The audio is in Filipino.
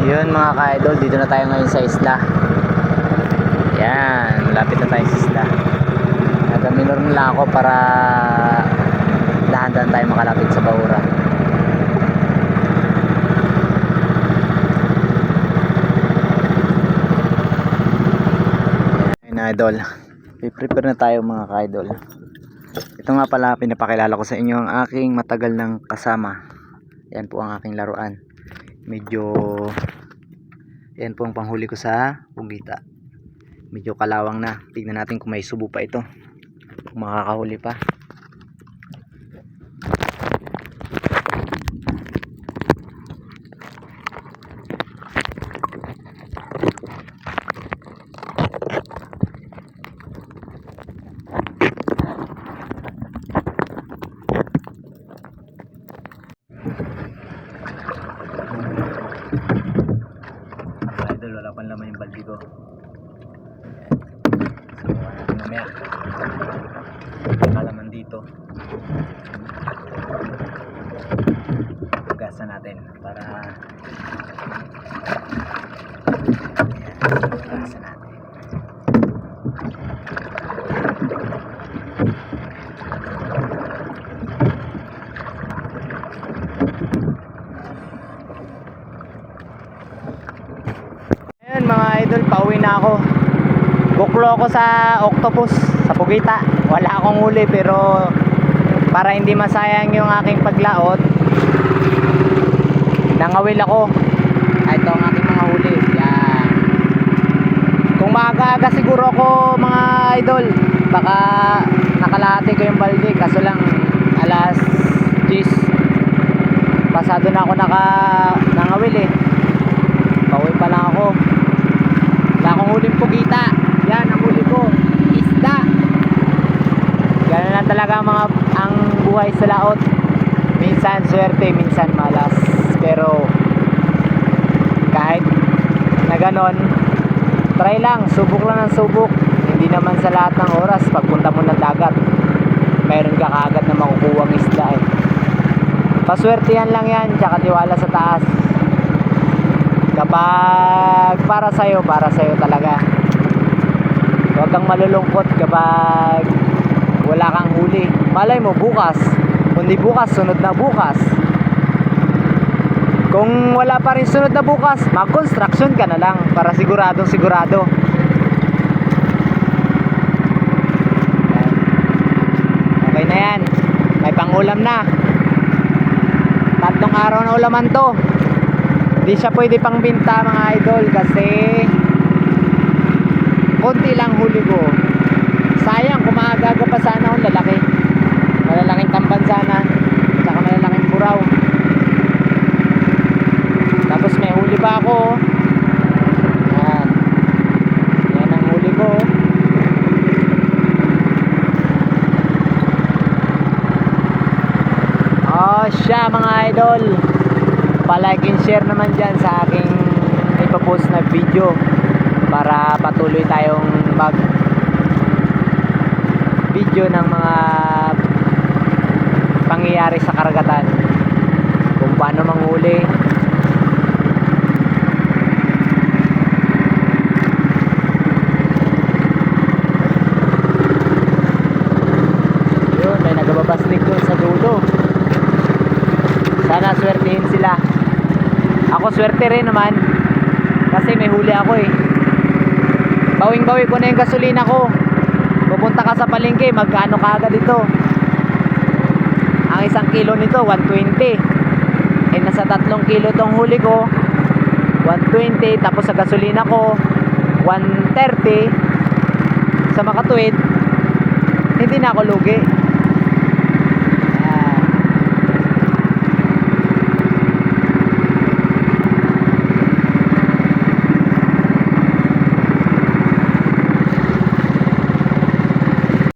Yun mga ka-idol, dito na tayo ngayon sa isla. Yan, malapit na tayo sa isla. Nagaminor na lang ako para dahan-dahan tayo makalapit sa Baura. Ayun idol, i-prepare na tayo mga ka-idol. Ito nga pala, pinapakilala ko sa inyo ang aking matagal ng kasama. Yan po ang aking laruan. Medyo yan po ang panghuli ko sa pugita. Medyo kalawang na. Tignan natin kung may subo pa ito, kung makakahuli pa. Idol, wala pang laman yung baldi ko. So, mamaya kalaman dito, hugasan natin para hugasan natin. Ayan mga idol, pauwi na ako. Buklo ako sa octopus, sa pugita. Wala akong huli, pero para hindi masayang yung aking paglaot, nangawil ako. Ito ang aking mga huli. Yan. Kung maaga-aga siguro ako mga idol, baka nakalahati ko yung balde. Kaso lang alas 10 pasado na ako nangawil eh. Pauwi pa lang ako. Wala akong huling pugita. Yan ang huli ko, isda. Ganun lang talaga ang buhay sa laot. Minsan swerte, minsan malas. Pero kahit na ganon, try lang, subok lang ng subok. Hindi naman sa lahat ng oras pagpunta mo ng dagat mayroon ka kaagad na makukuhang isda eh. Paswertihan lang yan, tsaka tiwala sa taas. Kapag para sa'yo talaga. Huwag kang malulungkot kapag wala kang huli. Malay mo bukas, kundi bukas, sunod na bukas. Kung wala pa rin sunod na bukas, mag-construction ka na lang para siguradong sigurado. Okay na yan, may pangulam na. 3 araw na ulaman to. Hindi siya pwede pang binta mga idol kasi konti lang huli ko. Sayang, kung maagaga pa sana akong lalaki. Malalaking tamban sana, saka malalaking buraw. Tapos may huli pa ako. Yan. Yan ang huli ko. Oh siya mga idol, palike and share naman dyan sa aking ipapost na video para patuloy tayong mag video ng mga pangyayari sa karagatan, kung paano manghuli. Yun, may nagababasnig doon sa dulo. Sana swertihin sila. Ako swerte rin naman kasi may huli ako eh. Bawing-bawi ko na yung gasolina ko. Pupunta ka sa palengke, magkano kaagad ito? Ang 1 kilo nito 120. Eh nasa 3 kilo tong huli ko, 120. Tapos sa gasolina ko 130. Sa makatuwid, hindi na ako lugi.